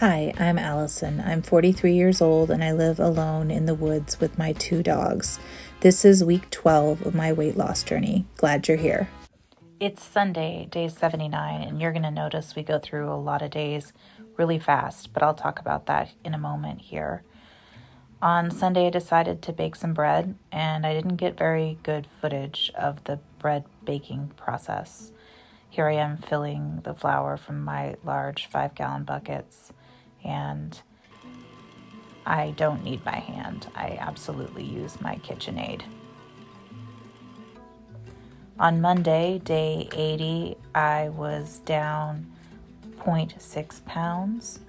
Hi, I'm Allison. I'm 43 years old and I live alone in the woods with my 2 dogs. This is week 12 of my weight loss journey. Glad you're here. It's Sunday, day 79, and you're going to notice we go through a lot of days really fast, but I'll talk about that in a moment here. On Sunday, I decided to bake some bread, and I didn't get very good footage of the bread baking process. Here I am filling the flour from my large 5-gallon buckets, and I don't need my hand. I absolutely use my KitchenAid. On Monday, day 80, I was down 0.6 pounds.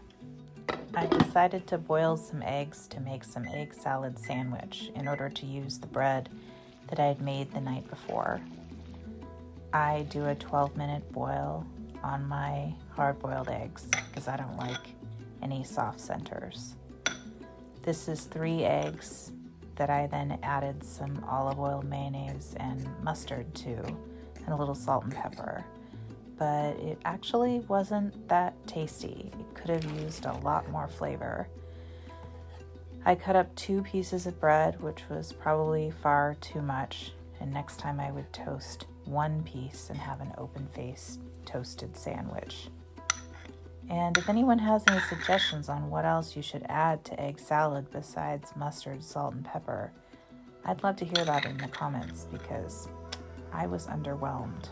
I decided to boil some eggs to make some egg salad sandwich in order to use the bread that I had made the night before. I do a 12-minute boil on my hard-boiled eggs because I don't like any soft centers. This is 3 eggs that I then added some olive oil, mayonnaise, and mustard to, and a little salt and pepper. But it actually wasn't that tasty. It could have used a lot more flavor. I cut up 2 pieces of bread, which was probably far too much, and next time I would toast 1 piece and have an open-faced toasted sandwich. And if anyone has any suggestions on what else you should add to egg salad besides mustard, salt, and pepper, I'd love to hear that in the comments because I was underwhelmed.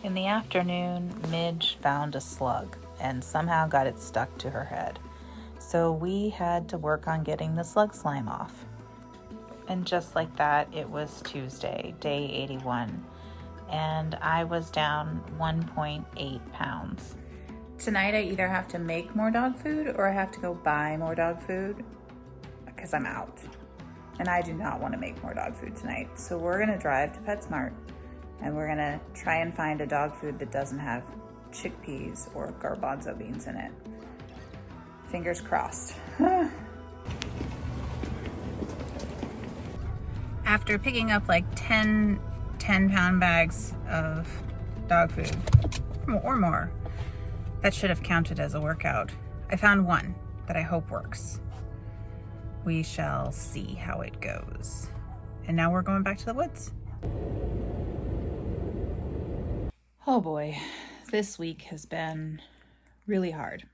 In the afternoon, Midge found a slug and somehow got it stuck to her head. So we had to work on getting the slug slime off. And just like that, it was Tuesday, day 81, and I was down 1.8 pounds. Tonight I either have to make more dog food or I have to go buy more dog food because I'm out. And I do not want to make more dog food tonight. So we're gonna drive to PetSmart and we're gonna try and find a dog food that doesn't have chickpeas or garbanzo beans in it. Fingers crossed. After picking up like 10 10-pound bags of dog food or more, that should have counted as a workout. I found one that I hope works. We shall see how it goes. And now we're going back to the woods. Oh boy, this week has been really hard.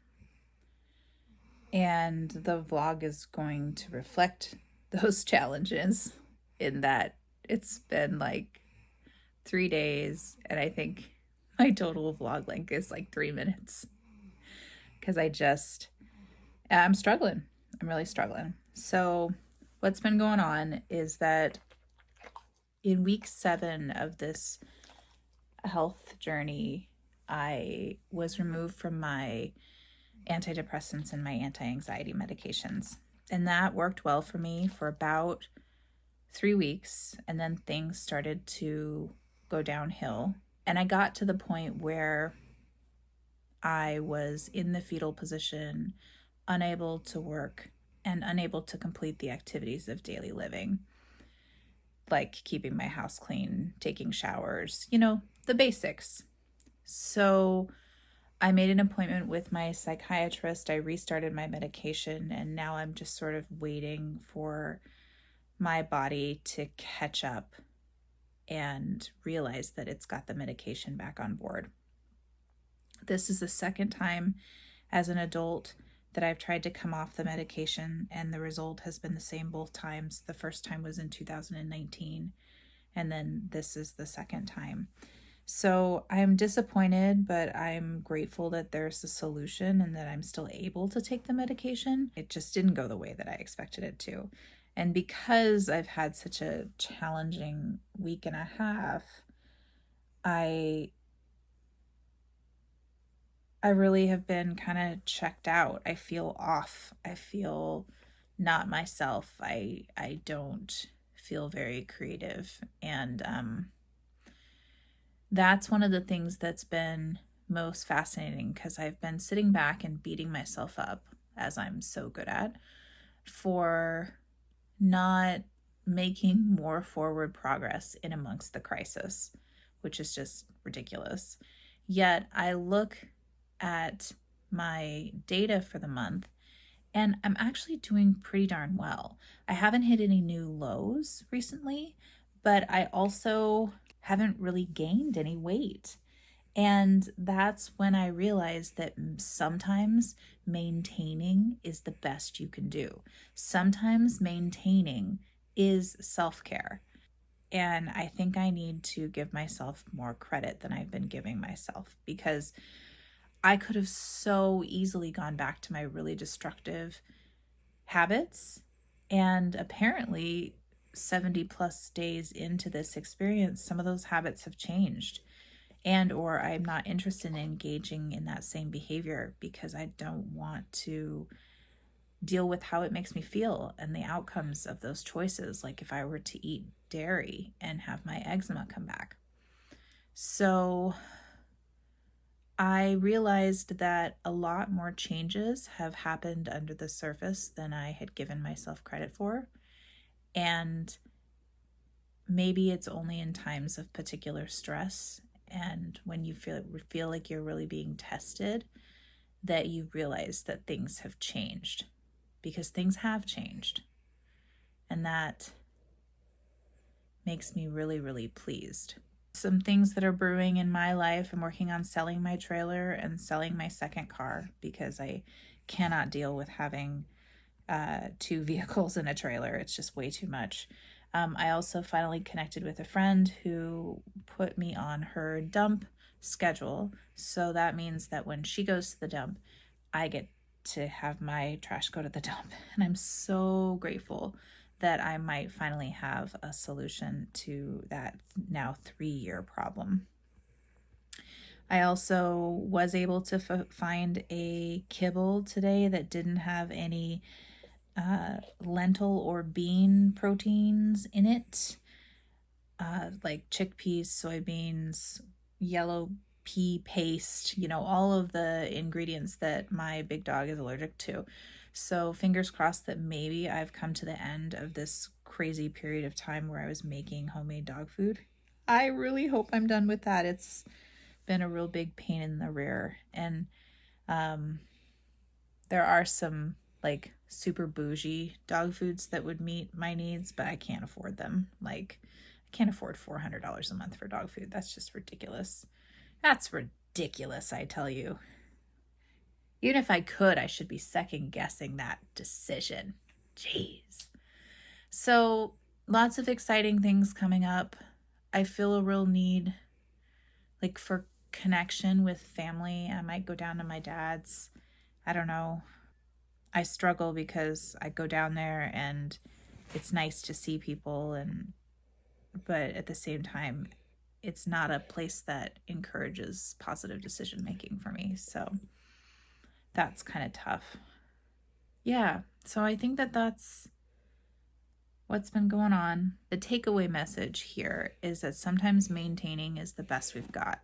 And the vlog is going to reflect those challenges in that it's been like 3 days and I think my total vlog length is like 3 minutes because I'm struggling. I'm really struggling. So what's been going on is that in week 7 of this health journey, I was removed from my antidepressants and my anti-anxiety medications. And that worked well for me for about 3 weeks. And then things started to go downhill. And I got to the point where I was in the fetal position, unable to work and unable to complete the activities of daily living, like keeping my house clean, taking showers, the basics. So I made an appointment with my psychiatrist. I restarted my medication, and now I'm just sort of waiting for my body to catch up and realize that it's got the medication back on board. This is the second time as an adult that I've tried to come off the medication, and the result has been the same both times. The first time was in 2019, and then this is the second time. So I'm disappointed, but I'm grateful that there's a solution and that I'm still able to take the medication. It just didn't go the way that I expected it to. And because I've had such a challenging week and a half, I really have been kind of checked out. I feel off. I feel not myself. I don't feel very creative. And that's one of the things that's been most fascinating, because I've been sitting back and beating myself up, as I'm so good at, for not making more forward progress in amongst the crisis, which is just ridiculous. Yet I look at my data for the month and I'm actually doing pretty darn well. I haven't hit any new lows recently, but I also haven't really gained any weight. And that's when I realized that sometimes maintaining is the best you can do. Sometimes maintaining is self-care. And I think I need to give myself more credit than I've been giving myself, because I could have so easily gone back to my really destructive habits. And apparently, 70 plus days into this experience, some of those habits have changed, and or I'm not interested in engaging in that same behavior because I don't want to deal with how it makes me feel and the outcomes of those choices, like if I were to eat dairy and have my eczema come back. So I realized that a lot more changes have happened under the surface than I had given myself credit for. And maybe it's only in times of particular stress and when you feel like you're really being tested that you realize that things have changed, because things have changed. And that makes me really, really pleased. Some things that are brewing in my life. I'm working on selling my trailer and selling my second car because I cannot deal with having 2 vehicles in a trailer. It's just way too much. I also finally connected with a friend who put me on her dump schedule. So that means that when she goes to the dump, I get to have my trash go to the dump. And I'm so grateful that I might finally have a solution to that now 3-year problem. I also was able to find a kibble today that didn't have any lentil or bean proteins in it, like chickpeas, soybeans, yellow pea paste, all of the ingredients that my big dog is allergic to. So fingers crossed that maybe I've come to the end of this crazy period of time where I was making homemade dog food. I really hope I'm done with that. It's been a real big pain in the rear. And there are some like super bougie dog foods that would meet my needs, but I can't afford them. Like, I can't afford $400 a month for dog food. That's just ridiculous. That's ridiculous, I tell you. Even if I could, I should be second guessing that decision. Jeez. So, lots of exciting things coming up. I feel a real need, like, for connection with family. I might go down to my dad's. I don't know. I struggle because I go down there and it's nice to see people, but at the same time, it's not a place that encourages positive decision making for me. So that's kind of tough. Yeah, so I think that that's what's been going on. The takeaway message here is that sometimes maintaining is the best we've got,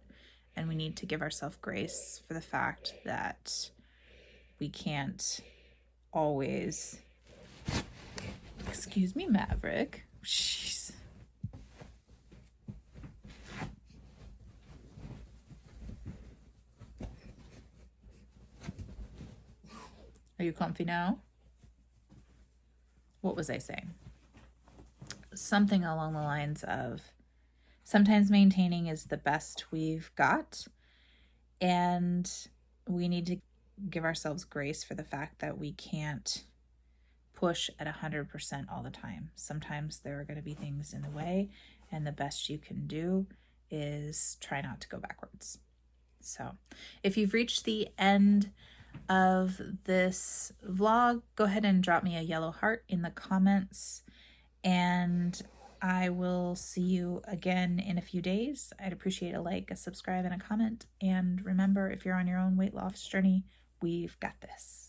and we need to give ourselves grace for the fact that we can't always. Excuse me, Maverick. Jeez. Are you comfy now? What was I saying? Something along the lines of sometimes maintaining is the best we've got, and we need to give ourselves grace for the fact that we can't push at 100% all the time. Sometimes there are going to be things in the way, and the best you can do is try not to go backwards. So if you've reached the end of this vlog, go ahead and drop me a yellow heart in the comments, and I will see you again in a few days. I'd appreciate a like, a subscribe, and a comment. And remember, if you're on your own weight loss journey, we've got this.